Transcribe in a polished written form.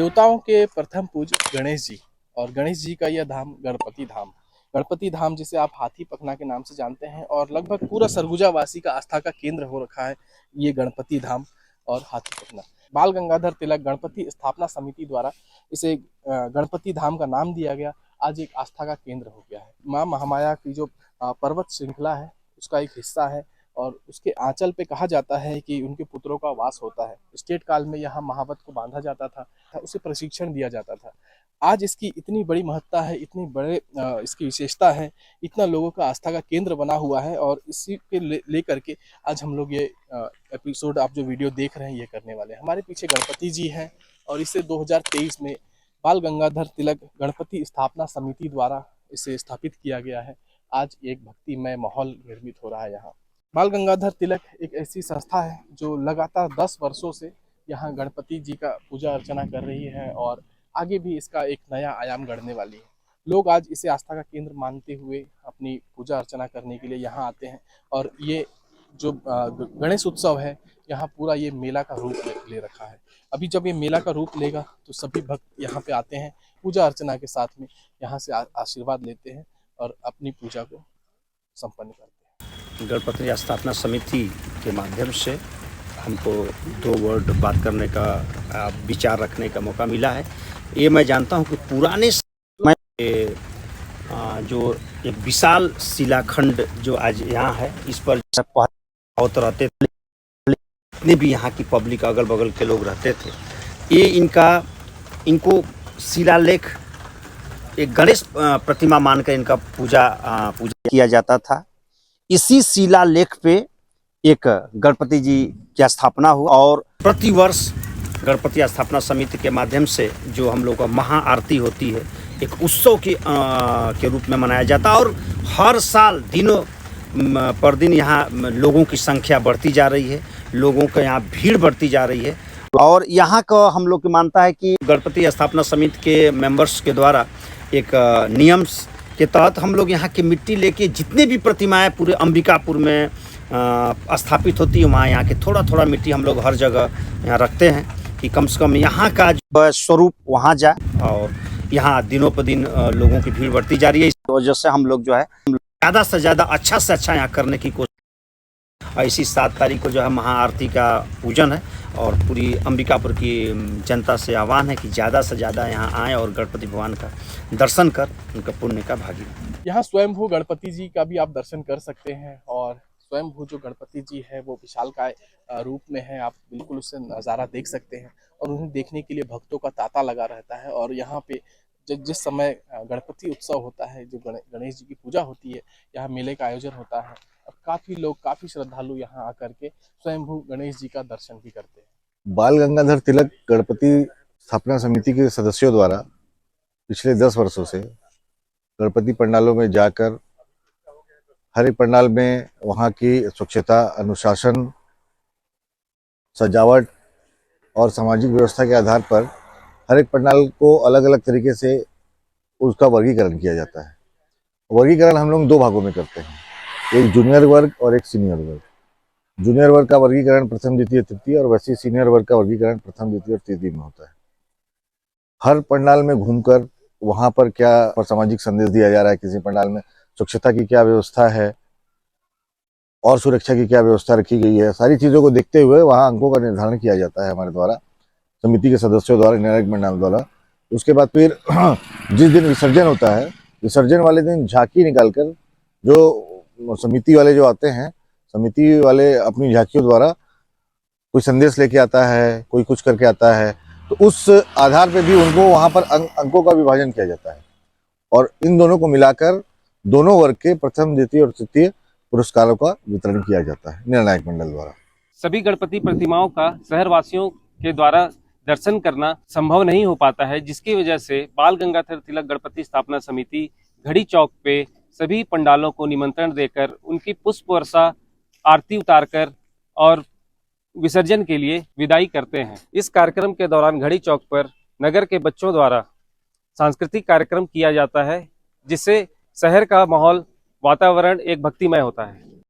देवताओं के प्रथम पूज्य गणेश जी और गणेश जी का यह धाम गणपति धाम जिसे आप हाथी पखना के नाम से जानते हैं और लगभग पूरा सरगुजा वासी का आस्था का केंद्र हो रखा है ये गणपति धाम और हाथी पखना। बाल गंगाधर तिलक गणपति स्थापना समिति द्वारा इसे गणपति धाम का नाम दिया गया। आज एक आस्था का केंद्र हो गया है। माँ महामाया की जो पर्वत श्रृंखला है उसका एक हिस्सा है और उसके आंचल पे कहा जाता है कि उनके पुत्रों का वास होता है। स्टेट काल में यहाँ महावत को बांधा जाता था, उसे प्रशिक्षण दिया जाता था। आज इसकी इतनी बड़ी महत्ता है, इतनी बड़े इसकी विशेषता है, इतना लोगों का आस्था का केंद्र बना हुआ है और इसी के लेकर के आज हम लोग ये एपिसोड, आप जो वीडियो देख रहे हैं, ये करने वाले हैं। हमारे पीछे गणपति जी हैं और इसे 2023 में बाल गंगाधर तिलक गणपति स्थापना समिति द्वारा इसे स्थापित किया गया है। आज एक भक्तिमय माहौल निर्मित हो रहा है यहाँ। बाल गंगाधर तिलक एक ऐसी संस्था है जो लगातार 10 वर्षों से यहाँ गणपति जी का पूजा अर्चना कर रही है और आगे भी इसका एक नया आयाम गढ़ने वाली है। लोग आज इसे आस्था का केंद्र मानते हुए अपनी पूजा अर्चना करने के लिए यहाँ आते हैं और ये जो गणेश उत्सव है यहाँ पूरा ये मेला का रूप ले रखा है। अभी जब ये मेला का रूप लेगा तो सभी भक्त यहाँ पे आते हैं, पूजा अर्चना के साथ में यहाँ से आशीर्वाद लेते हैं और अपनी पूजा को संपन्न करते हैं। गणपति स्थापना समिति के माध्यम से हमको 2 वर्ड बात करने का विचार रखने का मौका मिला है। ये मैं जानता हूँ कि पुराने समय जो एक विशाल शिलाखंड जो आज यहाँ है, इस पर बहुत रहते थे, जितने भी यहाँ की पब्लिक अगल बगल के लोग रहते थे, ये इनको शिलालेख एक गणेश प्रतिमा मानकर इनका पूजा किया जाता था। इसी शिलालेख पे एक गणपति जी की स्थापना हुआ और प्रतिवर्ष गणपति स्थापना समिति के माध्यम से जो हम लोग का महाआरती होती है, एक उत्सव के रूप में मनाया जाता है और हर साल दिनों पर दिन यहाँ लोगों की संख्या बढ़ती जा रही है, लोगों का यहाँ भीड़ बढ़ती जा रही है। और यहाँ का हम लोग की मानता है कि गणपति स्थापना समिति के मेंबर्स के द्वारा एक नियम के तहत हम लोग यहाँ की मिट्टी लेके जितने भी प्रतिमाएं पूरे अंबिकापुर में स्थापित होती है, वहाँ यहाँ के थोड़ा थोड़ा मिट्टी हम लोग हर जगह यहाँ रखते हैं कि कम से कम यहाँ का जो स्वरूप वहाँ जाए। और यहाँ दिनों पर दिन लोगों की भीड़ बढ़ती जा रही है। इस वजह से हम लोग जो है ज़्यादा से ज़्यादा अच्छा से अच्छा यहाँ करने की कोशिश। इसी 7 तारीख को जो है महाआरती का पूजन है और पूरी अंबिकापुर की जनता से आह्वान है कि ज़्यादा से ज़्यादा यहाँ आएँ और गणपति भगवान का दर्शन कर उनका पुण्य का भागी। यहाँ स्वयंभू गणपति जी का भी आप दर्शन कर सकते हैं और स्वयंभू जो गणपति जी है वो विशालकाय रूप में है। आप बिल्कुल उससे नज़ारा देख सकते हैं और उन्हें देखने के लिए भक्तों का तांता लगा रहता है। और यहाँ पे जिस समय गणपति उत्सव होता है, जो गणेश जी की पूजा होती है, यहाँ मेले का आयोजन होता है और काफ़ी श्रद्धालु यहाँ आकर के स्वयंभू गणेश जी का दर्शन भी करते हैं। बाल गंगाधर तिलक गणपति स्थापना समिति के सदस्यों द्वारा पिछले 10 वर्षों से गणपति पंडालों में जाकर हर एक पंडाल में वहाँ की स्वच्छता, अनुशासन, सजावट और सामाजिक व्यवस्था के आधार पर हर एक पंडाल को अलग अलग तरीके से उसका वर्गीकरण किया जाता है। वर्गीकरण हम लोग 2 भागों में करते हैं, एक जूनियर वर्ग और एक सीनियर वर्ग। जूनियर वर्ग का वर्गीकरण प्रथम, द्वितीय, तृतीय और वैसे सीनियर वर्ग का वर्गीकरण प्रथम, द्वितीय और तृतीय में होता है। हर पंडाल में घूमकर वहाँ पर क्या सामाजिक संदेश दिया जा रहा है, किसी पंडाल में स्वच्छता की क्या व्यवस्था है और सुरक्षा की क्या व्यवस्था रखी गई है, सारी चीज़ों को देखते हुए वहाँ अंकों का निर्धारण किया जाता है हमारे द्वारा, समिति के सदस्यों द्वारा, निर्णायक मंडल द्वारा। उसके बाद फिर जिस दिन विसर्जन होता है, विसर्जन वाले दिन झांकी निकालकर जो समिति वाले जो आते हैं, समिति वाले अपनी झांकियों द्वारा कोई संदेश लेके आता है, कोई कुछ करके आता है, तो उस आधार पे भी उनको वहाँ पर अंकों का विभाजन किया जाता है और इन दोनों को मिलाकर दोनों वर्ग के प्रथम, द्वितीय और तृतीय पुरस्कारों का वितरण किया जाता है निर्णायक मंडल द्वारा। सभी गणपति प्रतिमाओं का शहरवासियों के द्वारा दर्शन करना संभव नहीं हो पाता है, जिसकी वजह से बाल गंगाधर तिलक गणपति स्थापना समिति घड़ी चौक पे सभी पंडालों को निमंत्रण देकर उनकी पुष्प वर्षा, आरती उतारकर और विसर्जन के लिए विदाई करते हैं। इस कार्यक्रम के दौरान घड़ी चौक पर नगर के बच्चों द्वारा सांस्कृतिक कार्यक्रम किया जाता है, जिससे शहर का माहौल, वातावरण एक भक्तिमय होता है।